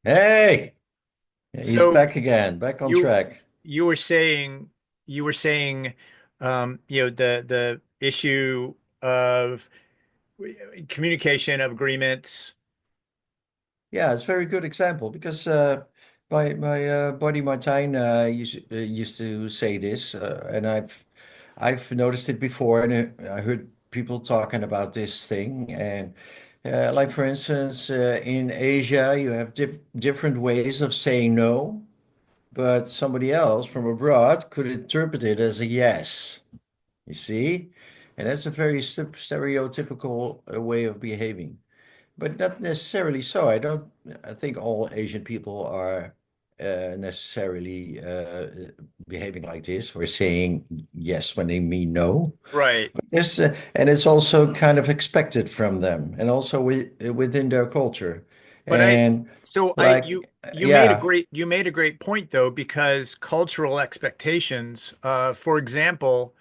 Hey, he's So back again, back on you track. you were saying you were saying the issue of communication of agreements. Yeah, it's a very good example because my buddy Martijn used to say this, and I've noticed it before, and I heard people talking about this thing. And like for instance, in Asia, you have different ways of saying no, but somebody else from abroad could interpret it as a yes. You see? And that's a very stereotypical way of behaving, but not necessarily so. I think all Asian people are necessarily behaving like this or saying yes when they mean no. Right. Yes, and it's also kind of expected from them and also within their culture. But I And so I like, you yeah, you made a great point though, because cultural expectations, for example,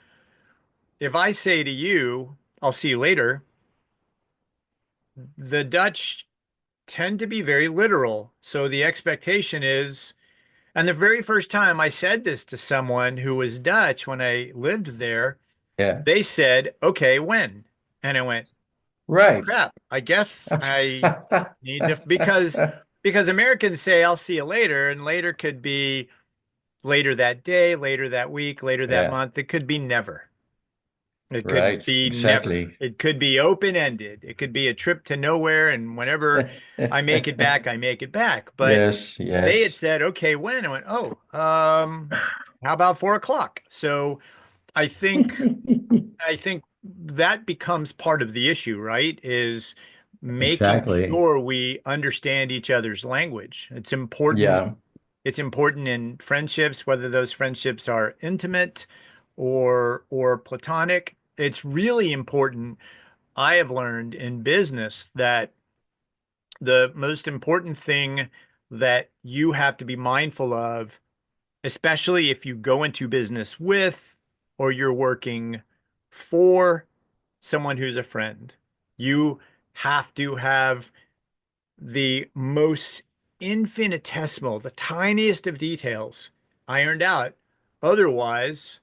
if I say to you, I'll see you later, the Dutch tend to be very literal. So the expectation is, and the very first time I said this to someone who was Dutch when I lived there, yeah, they said, "Okay, when?" And I went, right. "Crap, I guess I need to," because Americans say, "I'll see you later," and later could be later that day, later that week, later that Yeah, month. It could be never. It could right, be never. exactly. It could be open-ended. It could be a trip to nowhere, and whenever I make it back, I make it back. But Yes, they had yes. said, "Okay, when?" I went, "Oh, how about 4 o'clock?" So I think I think that becomes part of the issue, right? Is making Exactly. sure we understand each other's language. It's important. Yeah. It's important in friendships, whether those friendships are intimate or platonic. It's really important. I have learned in business that the most important thing that you have to be mindful of, especially if you go into business with or you're working for someone who's a friend, you have to have the most infinitesimal, the tiniest of details ironed out. Otherwise,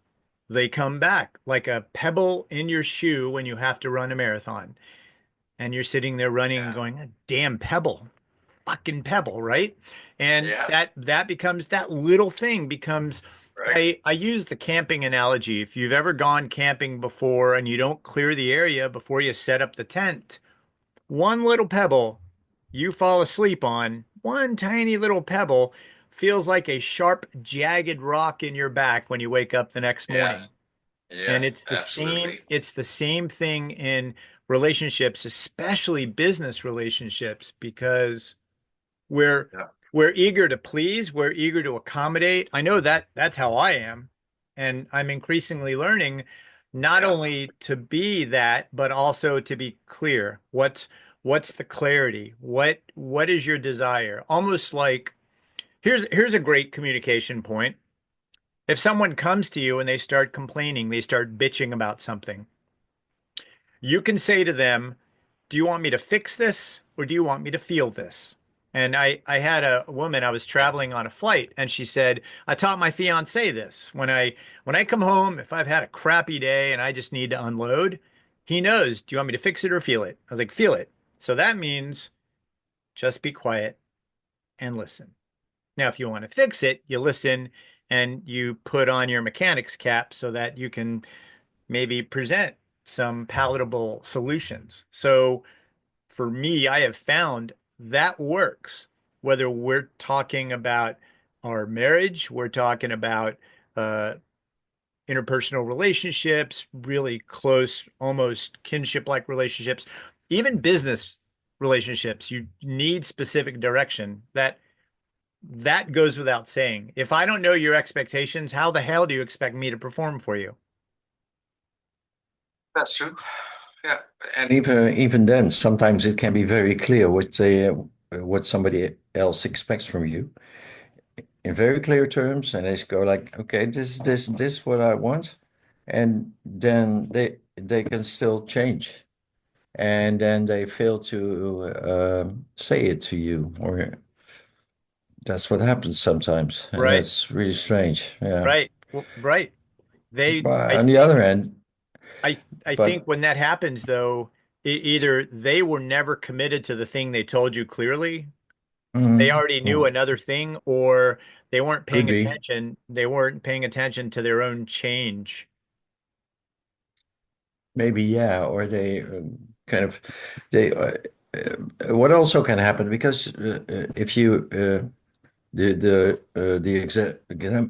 they come back like a pebble in your shoe when you have to run a marathon. And you're sitting there running and Yeah. going, "A damn pebble, fucking pebble," right? And Yeah. that becomes that little thing becomes Right. I use the camping analogy. If you've ever gone camping before and you don't clear the area before you set up the tent, one little pebble you fall asleep on, one tiny little pebble feels like a sharp, jagged rock in your back when you wake up the next Yeah. morning. Yeah. And Absolutely. it's the same thing in relationships, especially business relationships, because we're Yeah. we're eager to please, we're eager to accommodate. I know that that's how I am, and I'm increasingly learning not Yeah. only to be that, but also to be clear. What's the clarity? What is your desire? Almost like here's a great communication point. If someone comes to you and they start complaining, they start bitching about something, you can say to them, "Do you want me to fix this or do you want me to feel this?" And I had a woman, I was traveling on a flight, and she said, "I taught my fiance this. When I come home, if I've had a crappy day and I just need to unload, he knows, do you want me to fix it or feel it?" I was like, "Feel it." So that means just be quiet and listen. Now, if you want to fix it, you listen and you put on your mechanic's cap so that you can maybe present some palatable solutions. So for me, I have found that works. Whether we're talking about our marriage, we're talking about uh, interpersonal relationships, really close, almost kinship-like relationships, even business relationships, you need specific direction. That goes without saying. If I don't know your expectations, how the hell do you expect me to perform for you? That's true. Yeah. And even then, sometimes it can be very clear what somebody else expects from you in very clear terms, and they just go like, okay, this what I want, and then they can still change, and then they fail to say it to you, or That's what happens sometimes, and Right. that's really strange. Yeah. Right. Right. They, But I on the think, other hand, I think but when that happens, though, either they were never committed to the thing they told you clearly, they mm, already knew mm, another thing, or they weren't could paying be attention. They weren't paying attention to their own change. maybe yeah, or they kind of they. What also can happen because if you the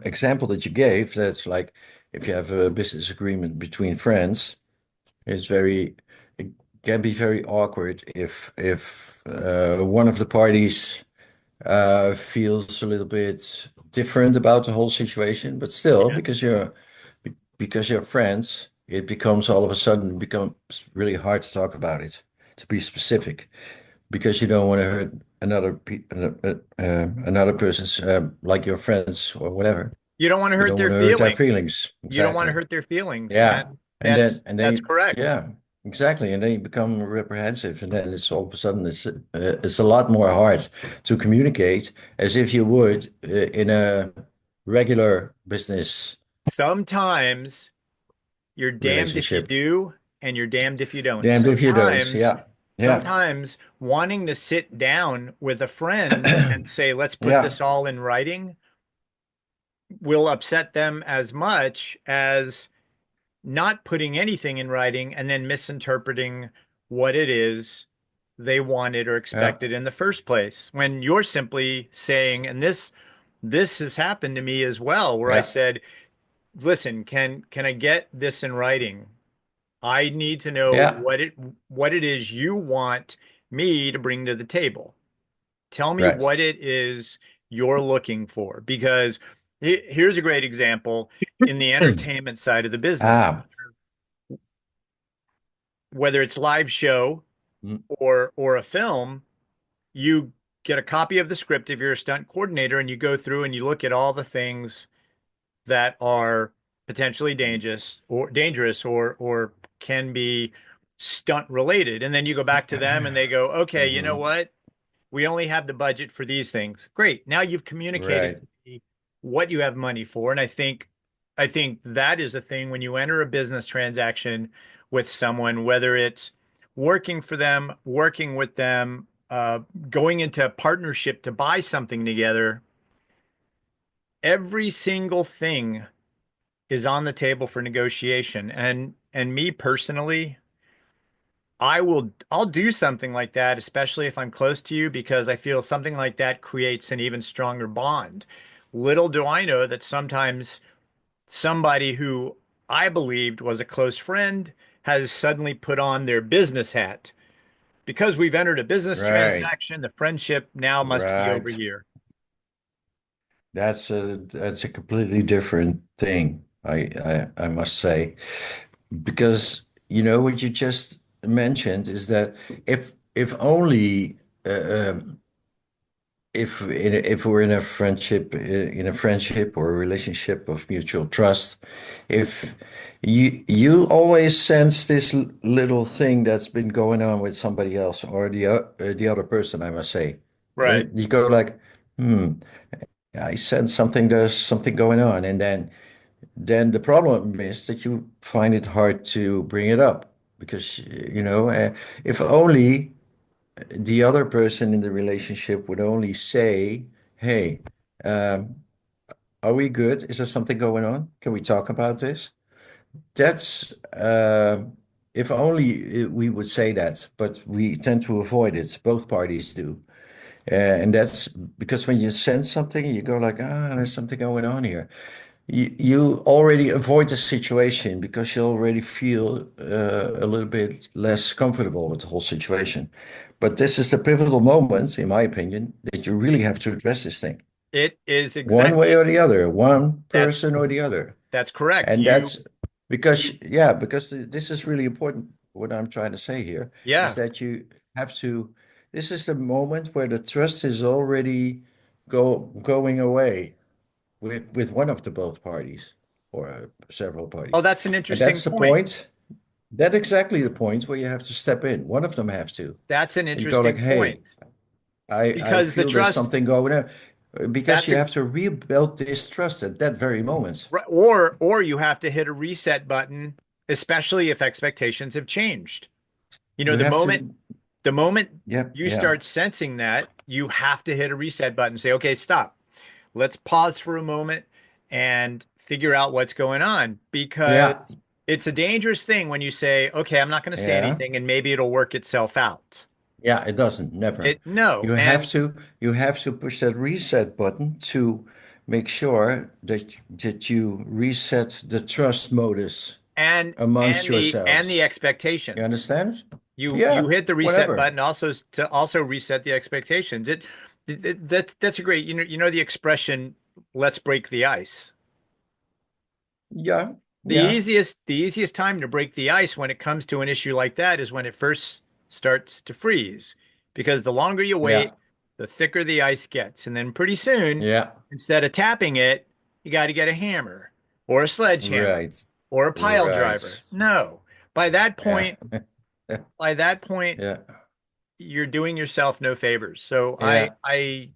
example that you gave, that's like if you have a business agreement between friends, it's very it can be very awkward if one of the parties feels a little bit different about the whole situation, but still Yes. because you're friends, it becomes all of a sudden becomes really hard to talk about it, to be specific, because you don't want to hurt another person's like your friends or whatever. You don't want to You hurt don't want their to hurt their feelings. feelings. You don't want to Exactly. hurt their feelings, Yeah. and And that's then correct. yeah, exactly. And then you become reprehensive, and then it's all of a sudden it's a lot more hard to communicate as if you would in a regular business Sometimes you're damned if you relationship. do, and you're damned if you don't. Damned if you don't. Yeah. Yeah. Sometimes wanting to sit down with a friend and say, let's put Yeah. this all in writing will upset them as much as not putting anything in writing and then misinterpreting what it is they wanted or Yeah. expected in the first place. When you're simply saying, and this has happened to me as well, where I Yeah. said, listen, can I get this in writing? I need to know Yeah. what it is you want me to bring to the table. Tell me Right. what it is you're looking for. Because here's a great example in the entertainment side of the business, Ah. whether it's live show Mm, or a film, you get a copy of the script if you're a stunt coordinator and you go through and you look at all the things that are potentially dangerous or can be stunt related. And then you go back to them and they go, okay, you know mhm. what? We only have the budget for these things. Great. Now you've communicated Right. to me what you have money for. And I think that is a thing when you enter a business transaction with someone, whether it's working for them, working with them, going into a partnership to buy something together, every single thing is on the table for negotiation. And me personally, I'll do something like that, especially if I'm close to you, because I feel something like that creates an even stronger bond. Little do I know that sometimes somebody who I believed was a close friend has suddenly put on their business hat. Because we've entered a business Right. transaction, the friendship now must be over Right. here. That's a completely different thing. I must say, because you know what you just mentioned is that if only if we're in a friendship or a relationship of mutual trust, if you always sense this little thing that's been going on with somebody else or the other person, I must say, Right. you go like, hmm, I sense something. There's something going on, and then the problem is that you find it hard to bring it up because if only the other person in the relationship would only say, "Hey, um, are we good? Is there something going on? Can we talk about this?" That's if only we would say that, but we tend to avoid it. Both parties do. And that's because when you sense something, you go like, there's something going on here. You already avoid the situation because you already feel a little bit less comfortable with the whole situation. But this is the pivotal moment, in my opinion, that you really have to address this thing, It is one way exactly or the other, one that's person or the other. that's correct. And that's because, yeah, because this is really important. What I'm trying to say here is Yeah. that you have to, this is the moment where the trust is already going away with one of the both parties or several Oh, parties. that's an And interesting that's the point. point. That's exactly the point where you have to step in. One of them has to. That's an And you go like, interesting hey, point I because the feel there's trust something going on. because That's you a have to rebuild this trust at that very moment. right, or you have to hit a reset button, especially if expectations have changed. You know, You the have moment to, the moment yeah, you yeah, start sensing that, you have to hit a reset button, say, okay, stop. Let's pause for a moment and figure out what's going on yeah, because it's a dangerous thing when you say, okay, I'm not going to say yeah. anything and maybe it'll work itself out. Yeah, it doesn't, never. It no, You have to push that reset button to make sure that you reset the trust modus amongst and the yourselves. You expectations. understand? You Yeah, hit the reset whatever. button also to also reset the expectations. That's a great, you know the expression, let's break the ice. Yeah, yeah, The easiest time to break the ice when it comes to an issue like that is when it first starts to freeze. Because the longer you yeah, wait, the thicker the ice gets. And then pretty soon, yeah. instead of tapping it, you got to get a hammer or a sledgehammer Right, or a pile driver. right. No. By that Yeah, point, by that point, yeah, you're doing yourself no favors. So yeah. I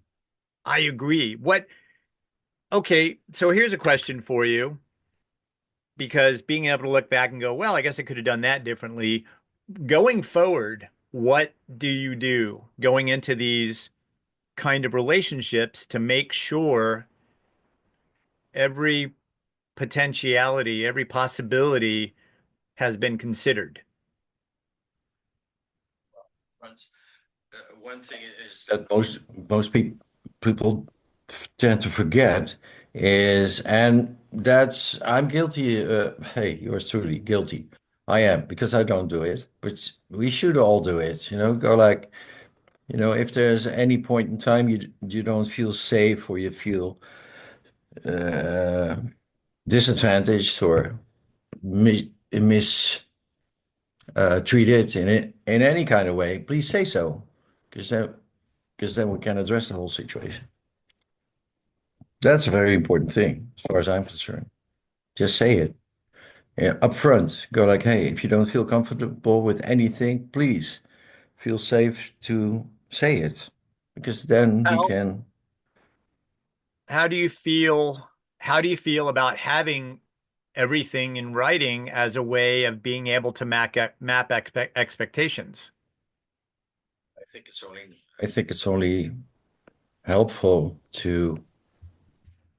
agree. Okay, so here's a question for you. Because being able to look back and go, well, I guess I could have done that differently. Going forward, what do you do going into these kind of relationships to make sure every potentiality, every possibility has been considered? One thing is that most people tend to forget is, and that's I'm guilty. Hey, yours truly guilty. I am because I don't do it, but we should all do it. Go like, if there's any point in time you don't feel safe or you feel uh, disadvantaged or mis treated in any kind of way, please say so, because then we can address the whole situation. That's a very important thing, as far as I'm concerned. Just say it. Yeah, up front. Go like, hey, if you don't feel comfortable with anything, please feel safe to say it. Because then we How can, how do you feel? How do you feel about having everything in writing as a way of being able to map expectations? I think it's only helpful to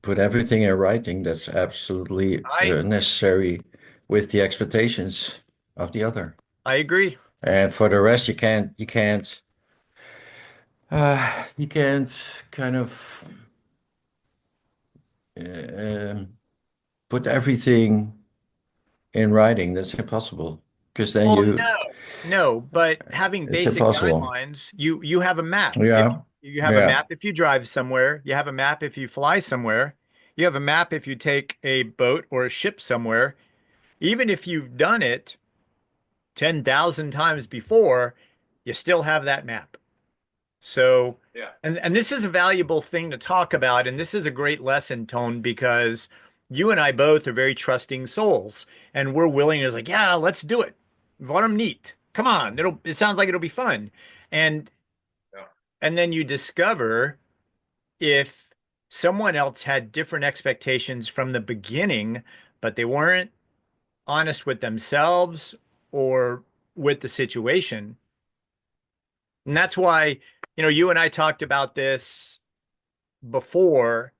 put everything in writing that's absolutely I necessary with the expectations of the other. I agree. And for the rest, you can't kind of um, put everything in writing. That's impossible because then Well, no, but having it's basic impossible. guidelines, you have a map. If Yeah, you have a yeah, map if you drive somewhere, you have a map if you fly somewhere, you have a map if you take a boat or a ship somewhere. Even if you've done it 10,000 times before, you still have that map. So, yeah. and this is a valuable thing to talk about, and this is a great lesson, Tone, because you and I both are very trusting souls, and we're willing. It's like, yeah, let's do it. Let them neat. Come on, it sounds like it'll be fun, and Yeah. and then you discover if someone else had different expectations from the beginning, but they weren't honest with themselves or with the situation. And that's why, you and I talked about this before,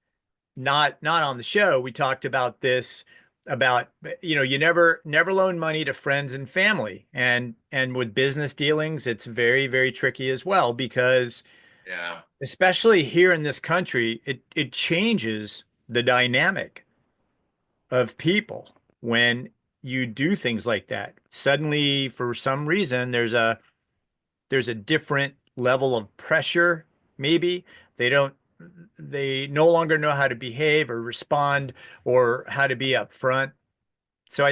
not on the show. We talked about this about, you never loan money to friends and family. And with business dealings, it's very, very tricky as well because Yeah. especially here in this country, it changes the dynamic of people when you do things like that. Suddenly, for some reason, there's a different level of pressure, maybe. They don't, they no longer know how to behave or respond or how to be upfront. So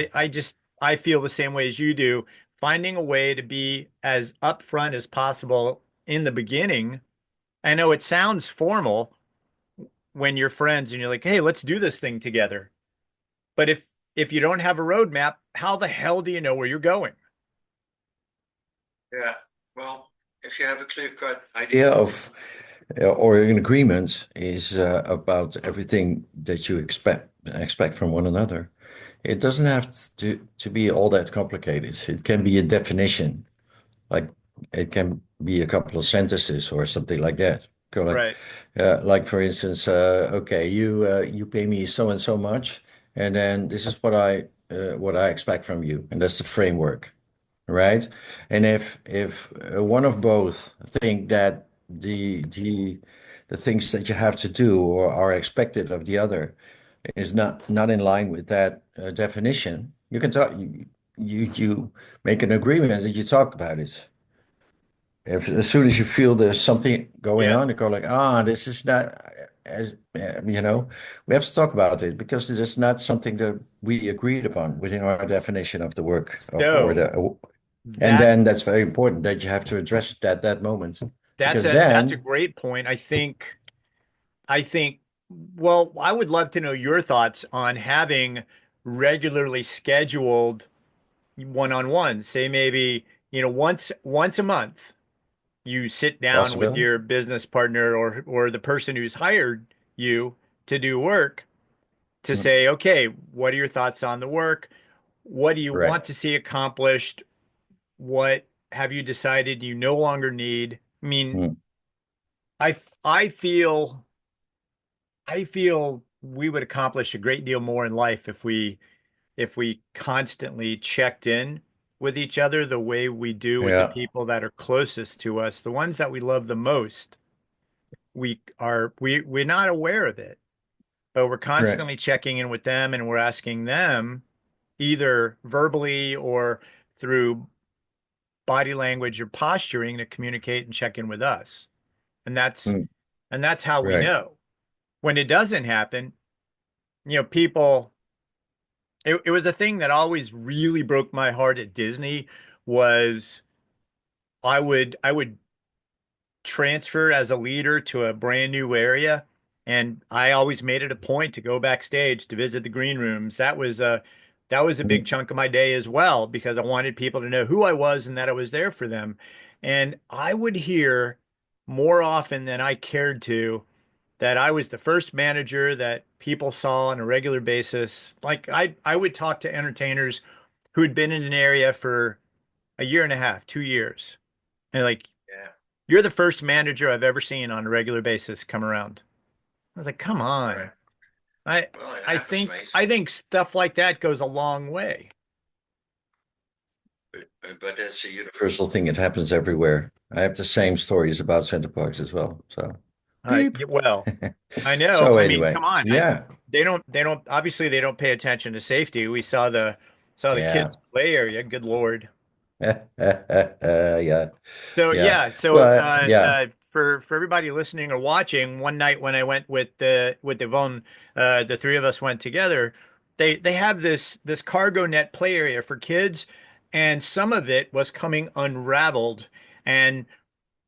I feel the same way as you do, finding a way to be as upfront as possible in the beginning. I know it sounds formal when you're friends and you're like, hey, let's do this thing together. But if you don't have a roadmap, how the hell do you know where you're going? Yeah. Well, if you have a clear-cut idea of or an agreement is about everything that you expect from one another. It doesn't have to be all that complicated. It can be a definition, like it can be a couple of sentences or something like that. Go Right. like for instance, okay, you pay me so and so much, and then this is what I expect from you, and that's the framework, right? And if one of both think that the things that you have to do or are expected of the other is not in line with that definition, you can talk. You make an agreement that you talk about it. If as soon as you feel there's something going on, you Yes. go like, this is not as we have to talk about it because this is not something that we agreed upon within our definition of the work of or So the and that then that's very important that you have to address that moment because that's a then great point. I think well, I would love to know your thoughts on having regularly scheduled one-on-one, say maybe, once a month. You sit down with possible. your business partner or the person who's hired you to do work to Mm, say, okay, what are your thoughts on the work? What do you want correct. to see accomplished? What have you decided you no longer need? I mean, Mm, I feel we would accomplish a great deal more in life if we constantly checked in with each other the way we do with the yeah. people that are closest to us, the ones that we love the most. We're not aware of it, but we're Right. constantly checking in with them and we're asking them either verbally or through body language or posturing to communicate and check in with us. And that's Mm, and that's how we right. know. When it doesn't happen, people it was a thing that always really broke my heart at Disney was I would transfer as a leader to a brand new area. And I always made it a point to go backstage to visit the green rooms. That was a big Mm, chunk of my day as well because I wanted people to know who I was and that I was there for them. And I would hear more often than I cared to that I was the first manager that people saw on a regular basis. Like I would talk to entertainers who'd been in an area for a year and a half, 2 years. And like, yeah. you're the first manager I've ever seen on a regular basis come around. I was like, come Right. on. I Well, it I happens, think mate. I think stuff like that goes a long way. But that's a universal thing. It happens everywhere. I have the same stories about center parks as well. So, beep. Well, I know. So I mean, anyway, come on. yeah, They don't obviously they don't pay attention to safety. We saw the yeah, kids play area. Good Lord. yeah, So yeah. yeah, so Well, yeah, for everybody listening or watching, one night when I went with Yvonne, the three of us went together. They have this cargo net play area for kids, and some of it was coming unraveled, and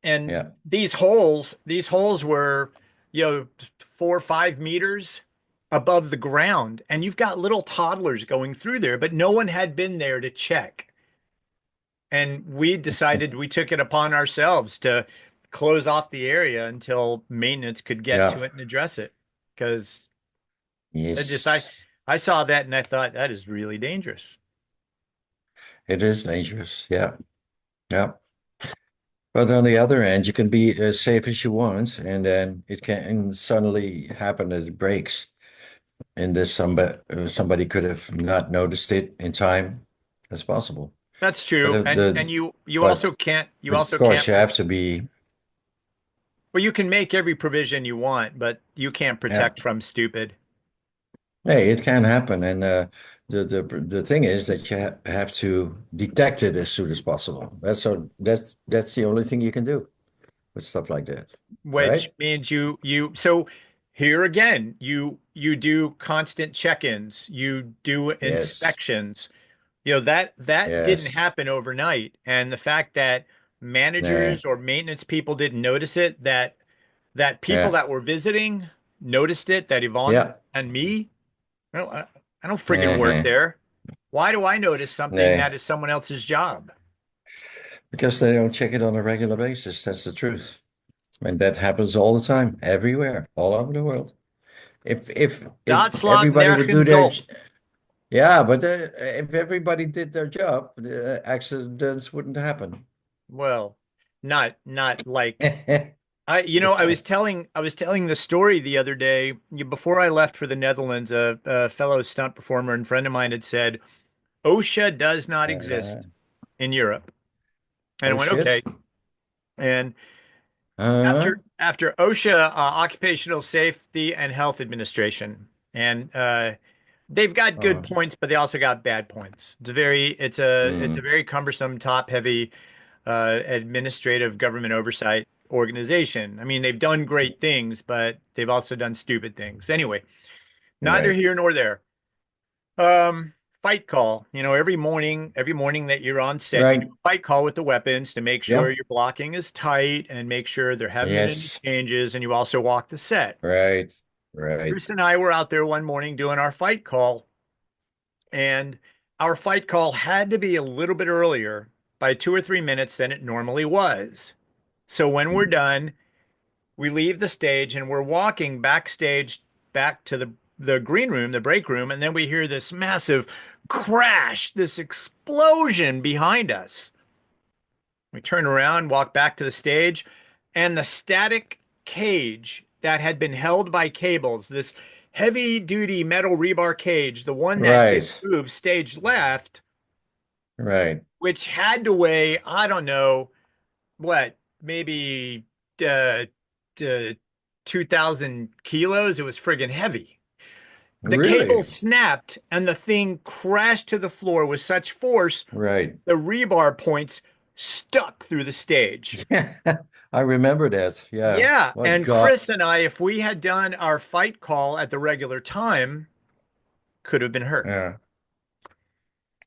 and yeah. these holes were 4 or 5 meters above the ground, and you've got little toddlers going through there, but no one had been there to check. And we took it upon ourselves to close off the area until maintenance could get Yeah. to it and address it. Because I just Yes, I saw that and I thought that is really dangerous. it is dangerous. Yeah, yeah. But on the other hand, you can be as safe as you want, and then it can suddenly happen that it breaks. And there's somebody could have not noticed it in time. That's possible. That's But true. if And the you also but can't you but of also course can't you have to be well you can make every provision you want, but you can't yeah. protect from stupid. Hey, it can happen, and the thing is that you have to detect it as soon as possible. That's the only thing you can do with stuff like that, Which right? means you so here again, you do constant check-ins, you do Yes, inspections. That didn't yes, happen overnight. And the fact that nah, managers or maintenance people didn't notice it, that people yeah, that were visiting noticed it, that Yvonne yeah, and me, I don't friggin' work uh-huh. there. Why do I notice something Nah, that is someone else's job? because they don't check it on a regular basis. That's the truth. And that happens all the time, everywhere, all over the world. If Dat slaat everybody would do nergens their op. yeah, but if everybody did their job, the accidents wouldn't happen. Well, not like Yes. I was telling the story the other day. Before I left for the Netherlands, a fellow stunt performer and friend of mine had said, OSHA does not Uh, exist in Europe. And I oh went, shit. okay. And Uh, after OSHA, Occupational Safety and Health Administration, and they've got good uh, points, but they also got bad points. It's a mm, very cumbersome, top-heavy administrative government oversight organization. I mean, they've done great things, but they've also done stupid things. Anyway, neither right, here nor there. Um, Fight call. Every morning that you're on set, you do right. a fight call with the weapons to make sure Yeah. your blocking is tight and make sure there haven't been any Yes. changes, and you also walk the set. Right. Right. Bruce and I were out there one morning doing our fight call, and our fight call had to be a little bit earlier by 2 or 3 minutes than it normally was. So when we're done, we leave the stage and we're walking backstage back to the green room, the break room, and then we hear this massive crash, this explosion behind us. We turn around, walk back to the stage, and the static cage that had been held by cables, this heavy duty metal rebar cage, the one that didn't Right. move stage left, Right. which had to weigh, I don't know, what, maybe uh, uh 2,000 kilos. It was friggin' heavy. The cable Really? snapped and the thing crashed to the floor with such force, Right. the rebar points stuck through the stage. I remember that. Yeah. Yeah, What and God. Chris and I, if we had done our fight call at the regular time, could have been hurt. Yeah. There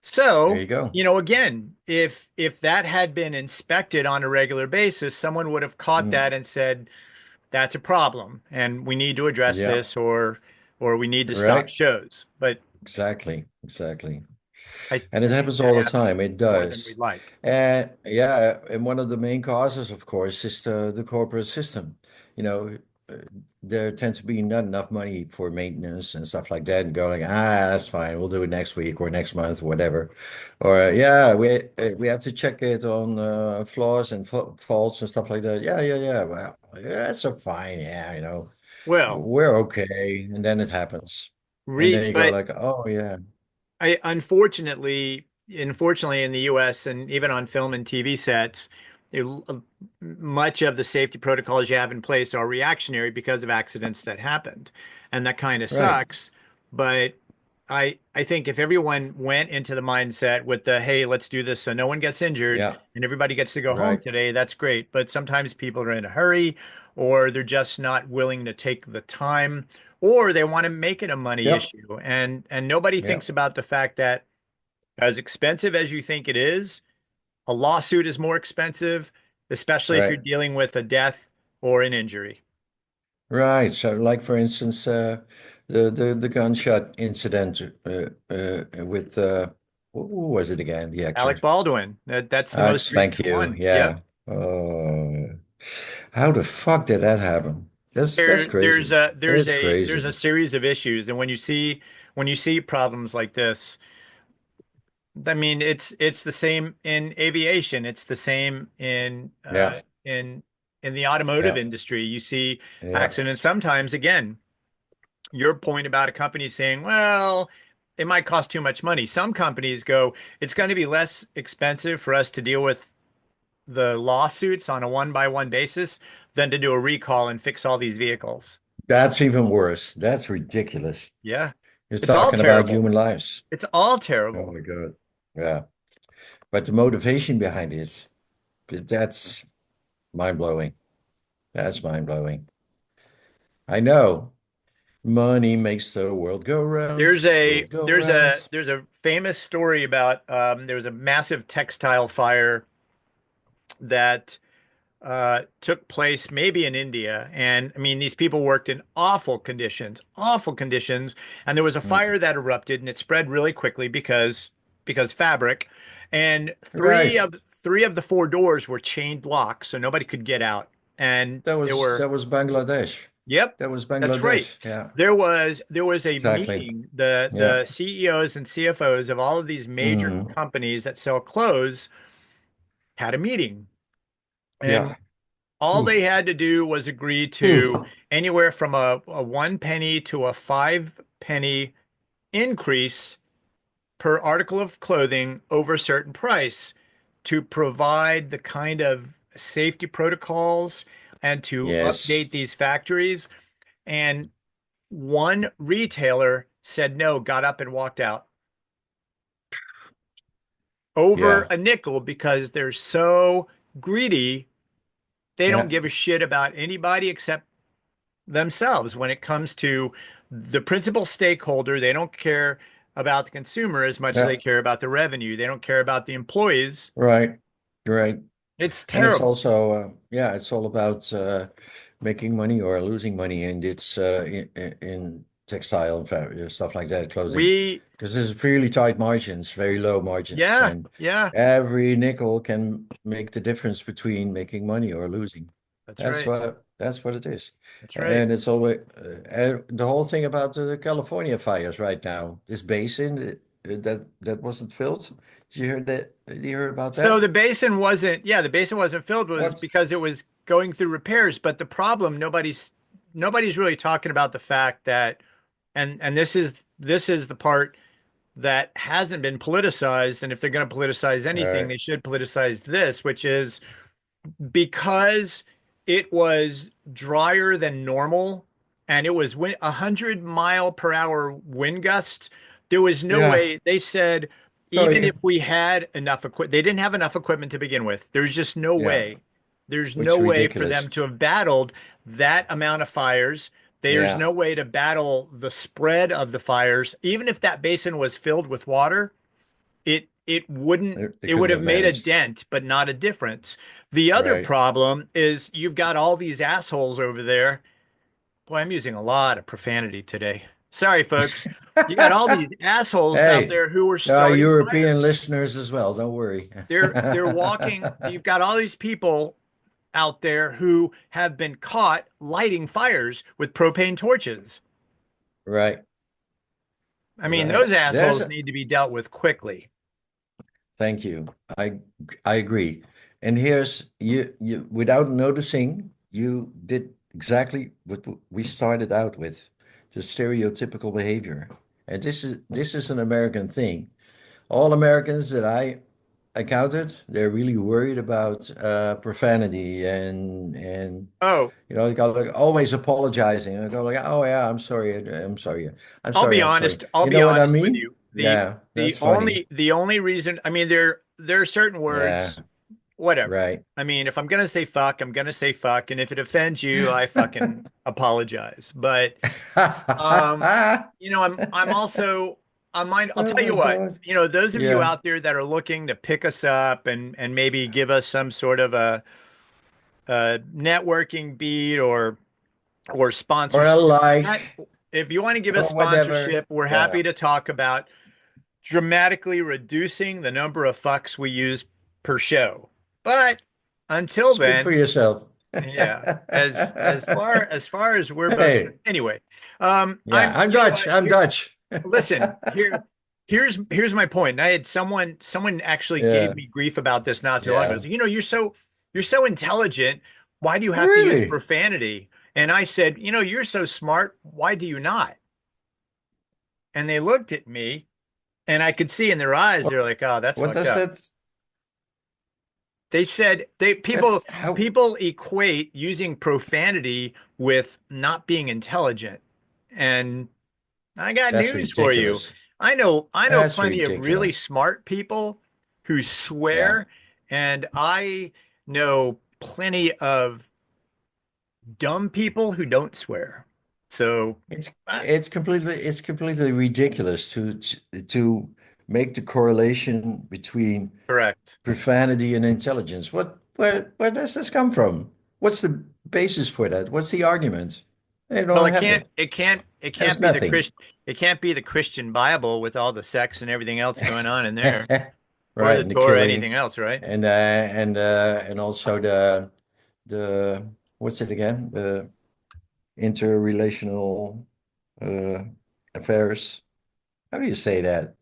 So, you go. again, if that had been inspected on a regular basis, someone would have caught Mm. that and said, that's a problem and we need to address Yeah. this, or we need to stop Right. shows. But Exactly. Exactly. I And it I think happens that all the happens time. It more than does. we'd like. And yeah, and one of the main causes, of course, is the corporate system. You know, uh, there tends to be not enough money for maintenance and stuff like that, and going, that's fine, we'll do it next week or next month, whatever. Or yeah, we have to check it on flaws and fa faults and stuff like that. Yeah, yeah, yeah. Well, yeah, that's so fine. Yeah, Well, we're okay. And then it happens, and then you go but like, oh yeah, I unfortunately in the US and even on film and TV sets, it, much of the safety protocols you have in place are reactionary because of accidents that happened. And that kind of right, sucks. But I think if everyone went into the mindset with the, hey, let's do this so no one gets injured yeah, and everybody gets to go home right, today, that's great. But sometimes people are in a hurry or they're just not willing to take the time or they want to make it a money yep, issue. And nobody yeah, thinks about the fact that as expensive as you think it is, a lawsuit is more expensive, especially if you're right. dealing with a death or an injury. Right. So, like for instance, the gunshot incident with who was it again? The actor. Alec Baldwin, that's the most Thank recent you. one. Yeah. Yep. How the fuck did that happen? That's There's crazy. a That there's is a there's a crazy. series of issues, and when you see problems like this, I mean it's the same in aviation. It's the same Yeah. in the automotive Yeah. industry. You see Yeah. accidents sometimes. Again, your point about a company saying, well, it might cost too much money. Some companies go, it's going to be less expensive for us to deal with the lawsuits on a one by one basis than to do a recall and fix all these vehicles. That's even worse. That's ridiculous. Yeah. You're It's all talking about terrible. human lives. It's all Oh terrible. my God. Yeah. But the motivation behind it, that's mind blowing. That's mind blowing. I know. Money makes the world go round, There's a world go there's a round. there's a famous story about there was a massive textile fire that took place maybe in India. And I mean, these people worked in awful conditions. And there was a Mm. fire that erupted and it spread really quickly because fabric. And three Right. of three of the four doors were chained locks, so nobody could get out. and That there was were, that was Bangladesh. yep, That was that's right. Bangladesh. Yeah, There was a exactly. meeting, Yeah. the CEOs and CFOs of all of these major Mm. companies that sell clothes had a meeting, and Yeah. all they Oof. had to do was agree Oof. to anywhere from a 1 penny to a 5 penny increase per article of clothing over a certain price to provide the kind of safety protocols and to Yes. update these factories. And one retailer said no, got up and walked out over Yeah. a nickel because they're so greedy. They don't Yeah. give a shit about anybody except themselves when it comes to the principal stakeholder. They don't care about the consumer as much as they Yeah. care about the revenue. They don't care about the employees. Right. Right. It's And it's terrible. also, yeah, it's all about making money or losing money, and it's in textile and stuff like that, clothing, We, because there's really tight margins, very low margins, yeah, and yeah, every nickel can make the difference between making money or losing. that's right. That's what it is, That's right. and it's always and the whole thing about the California fires right now. This basin that wasn't filled. Did you hear that? Did you hear about So that? the basin wasn't filled was What? because it was going through repairs. But the problem, nobody's really talking about the fact that, and this is the part that hasn't been politicized. And if they're going to politicize anything, Right. they should politicize this, which is because it was drier than normal and it was 100-mile-per-hour wind gusts. There was no Yeah. way. They said So even if we had enough equipment, they didn't have enough equipment to begin with. There's just no yeah, way. There's which no is way for ridiculous. them to have battled that amount of fires. There's Yeah. no way to battle the spread of the fires. Even if that basin was filled with water, They it would couldn't have have made a managed. dent, but not a difference. The other Right. problem is you've got all these assholes over there. Boy, I'm using a lot of profanity today. Sorry, folks. You got all these assholes out Hey, there who are there are starting European fires. listeners as well. Don't worry. They're walking. You've got all these people out there who have been caught lighting fires with propane torches. Right. I mean, those Right. assholes need to be dealt with quickly. Thank you. I I agree. And here's you without noticing, you did exactly what we started out with, the stereotypical behavior. And this is an American thing. All Americans that I encountered, they're really worried about profanity and Oh, they go like always apologizing and go like, oh yeah, I'm sorry, I'm sorry, I'm I'll sorry, be I'm sorry. honest. I'll You be know what I honest with mean? you. The Yeah, the that's funny. only the only reason, I mean, there are certain Yeah, words, whatever. right. I mean, if I'm gonna say fuck, I'm gonna say fuck, and if it offends you, I fucking apologize. But um, I'm also I'm mind. I'll Oh tell you my what. God. Those of you Yeah. out there that are looking to pick us up and maybe give us some sort of a networking beat or Or a sponsorship. like If you want to give us or whatever. sponsorship, we're Yeah. happy to talk about dramatically reducing the number of fucks we use per show. But until Speak for then, yourself. yeah, as we're both Hey, anyway. yeah, I'm you know Dutch. what? I'm Dutch. Listen, here's my point. And I had someone actually gave Yeah. me grief about this not too long ago. Yeah. You're so intelligent. Why do you have to use Really? profanity? And I said, you're so smart. Why do you not? And they looked at me and I could see in their eyes, What they're like, oh, that's what fucked does up. that They said they people that's how people equate using profanity with not being intelligent. And I got that's news for you. ridiculous. I know That's plenty of really ridiculous. smart people who Yeah. swear, and I know plenty of dumb people who don't swear. So, It's uh, it's completely ridiculous to make the correlation between correct. profanity and intelligence. Where does this come from? What's the basis for that? What's the argument? They Well, don't it have can't it. it can't it There's can't be the nothing. Christ it can't be the Christian Bible with all the sex and everything else going on in there, or Right, the and the Torah, killing anything else, right? and also the what's it again? Interrelational uh, affairs. How do you say that?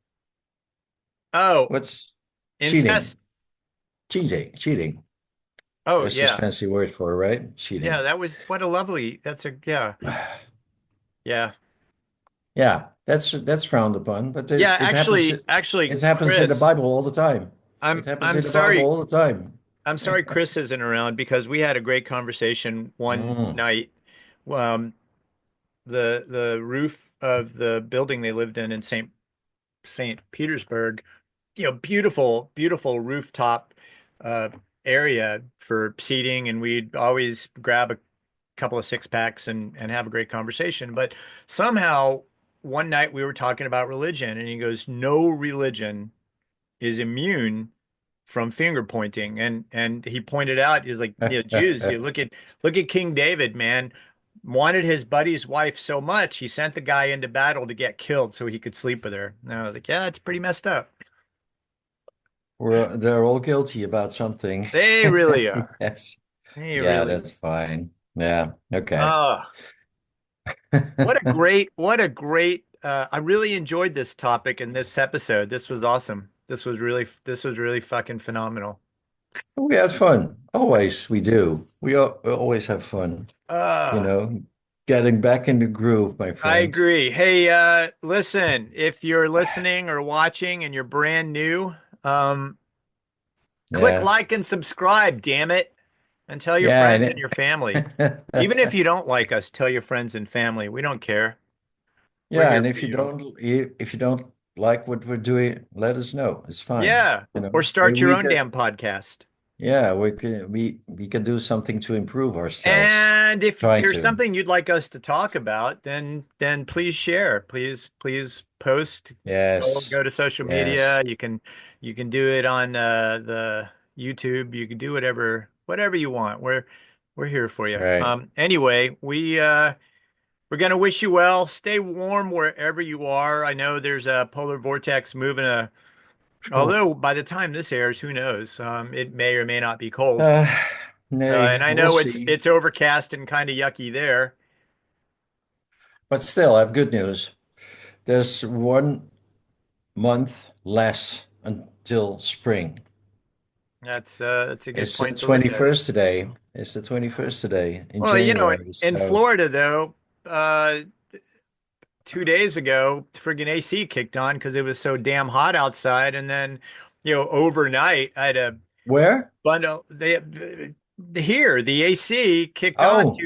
Oh, What's cheating? incest. Cheating. Oh, There's this yeah. fancy word for it, right? Yeah, Cheating. that was what a lovely, that's a, yeah, yeah. Yeah, that's frowned upon, but Yeah, it happens. actually, It happens in the Chris, Bible all the time. It I'm happens I'm in the Bible sorry. all the time. I'm sorry Chris isn't around because we had a great conversation one Mm. night. Um, the roof of the building they lived in St. Petersburg, beautiful, beautiful rooftop uh area for seating, and we'd always grab a couple of six packs and have a great conversation. But somehow one night we were talking about religion, and he goes, "No religion is immune from finger pointing." And he pointed out, he's like, Jews, you look at King David, man, wanted his buddy's wife so much, he sent the guy into battle to get killed so he could sleep with her. And I was like, yeah, it's pretty messed up. They're all guilty about something. They really are. Yes. They Yeah, really that's fine. Yeah. are. Okay. What a great, I really enjoyed this topic in this episode. This was awesome. This was really fucking phenomenal. We had fun. Always we do. We always have fun, you Uh, know, getting back in the groove, my I friend. agree. Hey, listen, if you're listening or watching and you're brand new, click Yeah. like and subscribe, damn it, and tell your Yeah, friends and and your family. Even if you don't like us, tell your friends and family. We don't care. We're yeah, here and for you. if you don't like what we're doing, let us know. It's fine. Yeah. You Or know, maybe start your we own can, damn podcast. yeah, we can do something to improve ourselves. And if Trying there's to. something you'd like us to talk about, then please share. Please post. Yes. Go to social media. Yes. You can do it on the YouTube. You can do whatever you want. We're here for you. Right. Anyway, we're gonna wish you well. Stay warm wherever you are. I know there's a polar vortex moving Oh. although by the time this airs, who knows? It may or may not be cold. Uh, Nay, And I we'll know it's see. it's overcast and kind of yucky there. But still, I have good news. There's 1 month less until spring. That's a good It's the point to look at it. 21st today. It's the 21st today in Well, January. in So, Florida though, 2 days ago, friggin' AC kicked on because it was so damn hot outside, and then overnight I had a where? bundle. Here the AC kicked on Oh,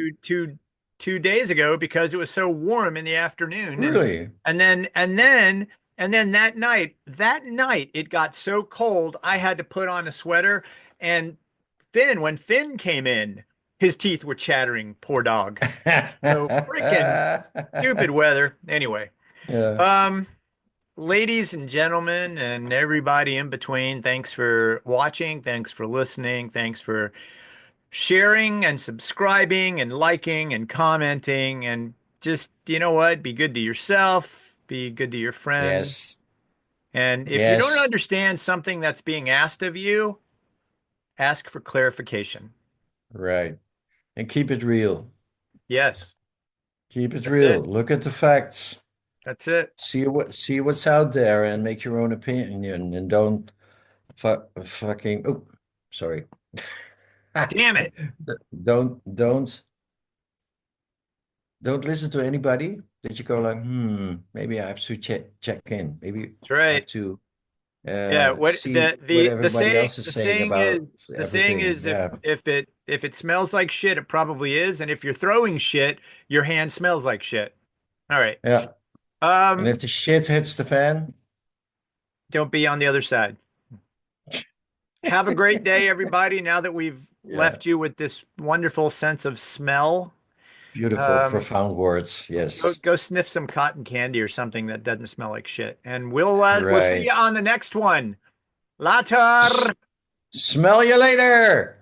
2 days ago because it was so warm in the afternoon, and really? and then and then and then that night it got so cold I had to put on a sweater. And when Finn came in, his teeth were chattering. Poor dog. So freaking stupid weather. Anyway, Yeah. um, ladies and gentlemen, and everybody in between, thanks for watching. Thanks for listening. Thanks for sharing and subscribing and liking and commenting. And just, you know what? Be good to yourself. Be good to your friends. Yes. And if you don't Yes. understand something that's being asked of you, ask for clarification. Right. And keep it real. Yes, Keep it that's real. it. Look at the facts. That's it. See what's out there and make your own opinion and don't fucking oh, sorry. Damn it. Don't don't listen to anybody that you go like, maybe I have to check in. Maybe That's I have right. to Yeah, what see what everybody else is the saying saying about is everything. Yeah. if it smells like shit, it probably is, and if you're throwing shit, your hand smells like shit. All right. Yeah. And Um, if the shit hits the fan, don't be on the other side. Have a great day, everybody. Now that we've yeah. left you with this wonderful sense of smell, Beautiful, um, profound words. go Yes. go sniff some cotton candy or something that doesn't smell like shit, and we'll see you Right. on the next one. Later. S Smell you later.